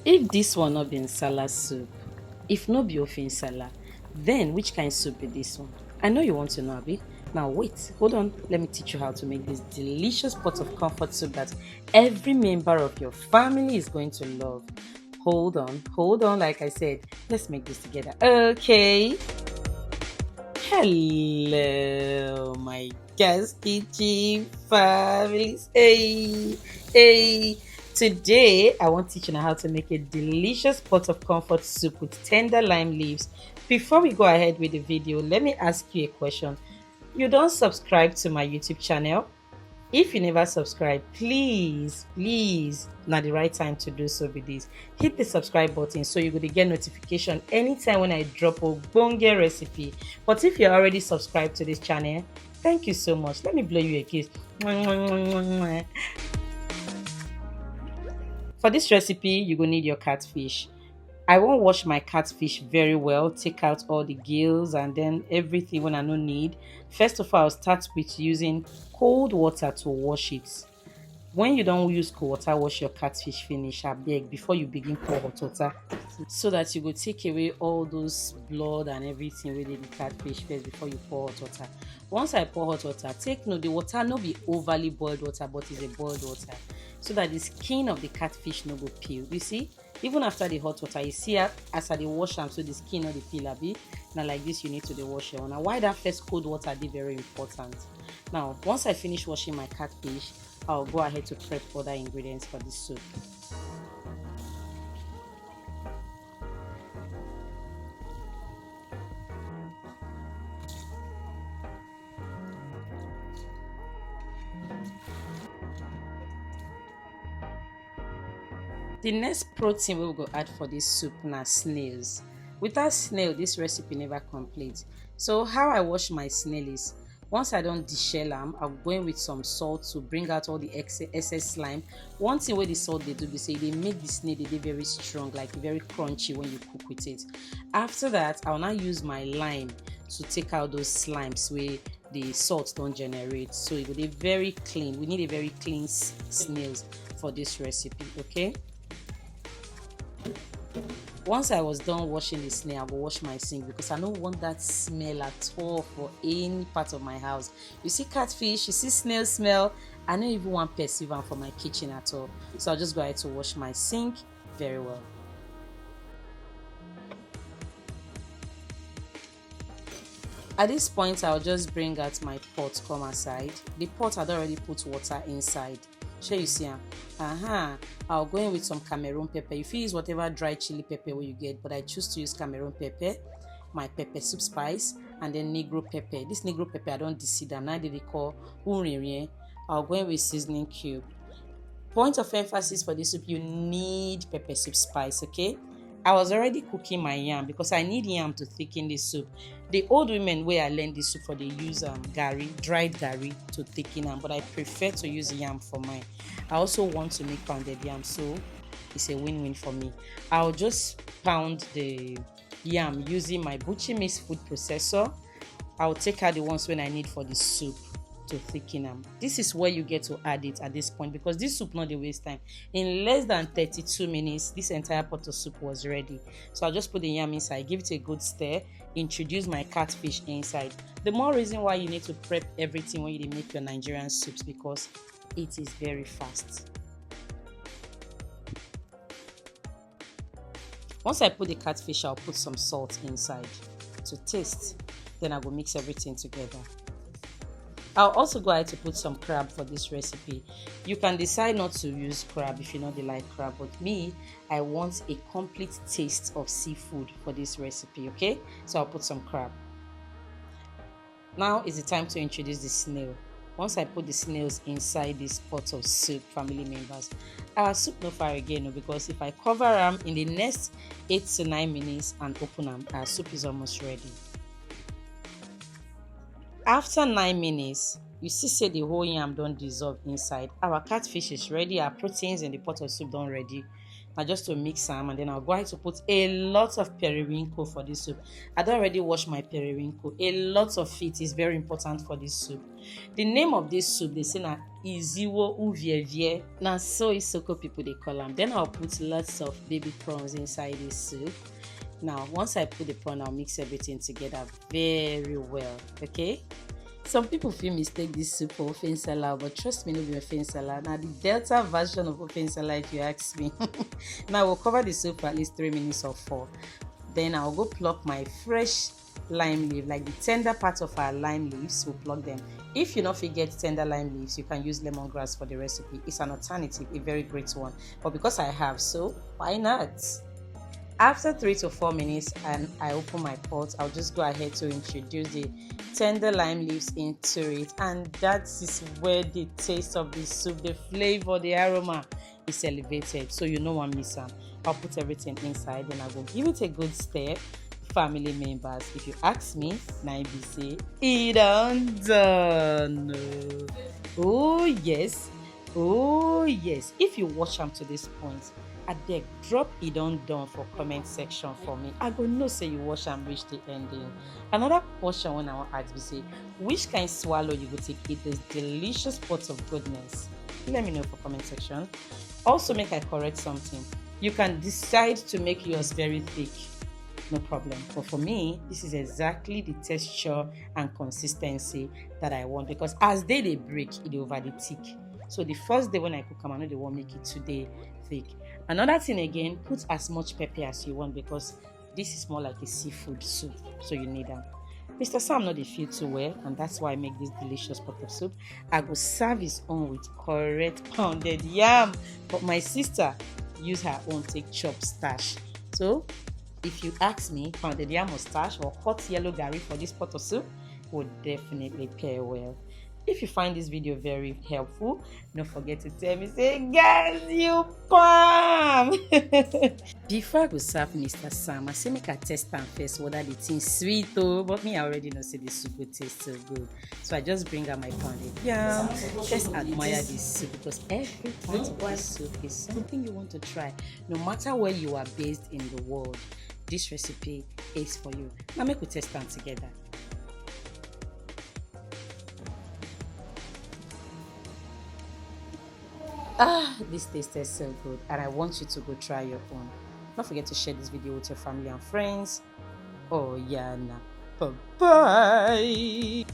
If this one not be nsala soup, if no be ofe nsala, then which kind soup be this one? I know you want to know, Abi. Now wait, hold on. Let me teach you how to make this delicious pot of comfort soup that every member of your family is going to love. Hold on. Like I said, let's make this together. Okay. Hello, my gas kitchen families. Hey. Today, I want to teach you how to make a delicious pot of comfort soup with tender lime leaves. Before we go ahead with the video, let me ask you a question. You don't subscribe to my YouTube channel? If you never subscribe, please, now the right time to do so with this. Hit the subscribe button so you're going to get notification anytime when I drop a bonge recipe. But if you're already subscribed to this channel, thank you so much. Let me blow you a kiss. For this recipe, you're going to need your catfish. I won't wash my catfish very well, take out all the gills and then everything when I no need. First of all, I'll start with using cold water to wash it. When you don't use cold water, wash your catfish finish, I beg, before you begin pour hot water, so that you go take away all those blood and everything within the catfish first before you pour hot water. Once I pour hot water, take note the water no be overly boiled water, but it's a boiled water, so that the skin of the catfish no go peel. You see, even after the hot water, you see as I dey wash am, so the skin no dey peel abi. Now like this, you need to dey wash your one. Now why that first cold water dey very important. Now once I finish washing my catfish, I'll go ahead to prep other ingredients for this soup. The next protein we will go add for this soup na snails. Without snail, this recipe never complete. So how I wash my snail is, once I don't deshell am, I'll go in with some salt to bring out all the excess slime. One thing where the salt they do be say they make the snail they very strong, like very crunchy when you cook with it. After that, I'll now use my lime to take out those slimes where the salt don't generate. So it will be very clean. We need a very clean snails for this recipe, okay? Once I was done washing the snail, I will wash my sink because I don't want that smell at all for any part of my house. You see catfish, you see snail smell, I don't even want perceive them for my kitchen at all. So I'll just go ahead to wash my sink very well. At this point, I'll just bring out my pot, come aside. The pot had already put water inside. Shall you see? I'll go in with some Cameroon pepper. You can use whatever dry chili pepper you get, but I choose to use Cameroon pepper, my pepper soup spice, and then Negro pepper. This Negro pepper I don't deseed them. Now they call Urerien. I'll go in with seasoning cube. Point of emphasis for this soup: you need pepper soup spice. Okay. I was already cooking my yam because I need yam to thicken this soup. The old women where I learned this soup for, they use garri, dried garri to thicken them, but I prefer to use yam for mine. I also want to make pounded yam, so it's a win-win for me. I'll just pound the yam using my Buchi Mix food processor. I'll take out the ones when I need for the soup to thicken them. This is where you get to add it at this point because this soup not dey waste time. In less than 32 minutes, this entire pot of soup was ready. So I'll just put the yam inside, give it a good stir, introduce my catfish inside. The more reason why you need to prep everything when you make your Nigerian soups, because it is very fast. Once I put the catfish, I'll put some salt inside to taste. Then I will mix everything together. I'll also go ahead to put some crab for this recipe. You can decide not to use crab if you know they like crab, but me, I want a complete taste of seafood for this recipe, okay? So I'll put some crab. Now is the time to introduce the snail. Once I put the snails inside this pot of soup, family members, our soup no far again, because if I cover them in the next 8 to 9 minutes and open them, our soup is almost ready. After 9 minutes, you see say the whole yam don't dissolve inside. Our catfish is ready, our proteins in the pot of soup don't ready. Now just to mix some, and then I'll go ahead to put a lot of periwinkle for this soup. I don't already wash my periwinkle. A lot of it is very important for this soup. The name of this soup, they say na iziwo uwvewie. Now so isoko people they call them. Then I'll put lots of baby prawns inside this soup. Now once I put the prawn, I'll mix everything together very well. Okay. Some people feel mistake this soup for ofen salad, but trust me, no be ofen salad. Now the Delta version of ofen salad, if you ask me. Now we'll cover the soup for at least 3 minutes or 4. Then I'll go pluck my fresh lime leaf, like the tender part of our lime leaves. We'll pluck them. If you don't forget tender lime leaves, you can use lemongrass for the recipe. It's an alternative, a very great one. But because I have, so why not? After 3 to 4 minutes and I open my pot, I'll just go ahead to introduce the tender lime leaves into it, and that is where the taste of the soup, the flavor, the aroma is elevated. So you know what I'm missing. I'll put everything inside and I will give it a good stir. Family members, if you ask me, now be say it done. Oh yes, oh yes. If you watch them to this point, I beg, drop it done for comment section for me. I go know say you watch and reach the ending. Another question when I want to ask me say, which kind swallow you go take eat this delicious pot of goodness? Let me know for comment section. Also make I correct something. You can decide to make yours very thick, no problem. But for me, this is exactly the texture and consistency that I want, because as they break, it over the thick. So the first day when I cook them, I know they won't make it today thick. Another thing again, put as much pepper as you want, because this is more like a seafood soup, so you need them. Mr. Sam no dey feel too well, and that's why I make this delicious pot of soup. I go serve his own with correct pounded yam, but my sister use her own take chop stash. So if you ask me, pounded yam or stash or hot yellow garri for this pot of soup would definitely pair well. If you find this video very helpful, don't forget to tell me, say, guys, you palm! Before I go serve Mr. Sam, I say make I test them first whether the thing sweet though, but me I already know say this soup will taste so good. So I just bring out my pounded yam, just admire this soup, because every part of this soup is something you want to try. No matter where you are based in the world, this recipe is for you. Now make we test them together. This tastes so good, and I want you to go try your own. Don't forget to share this video with your family and friends. Oh yeah, nah. Bye bye.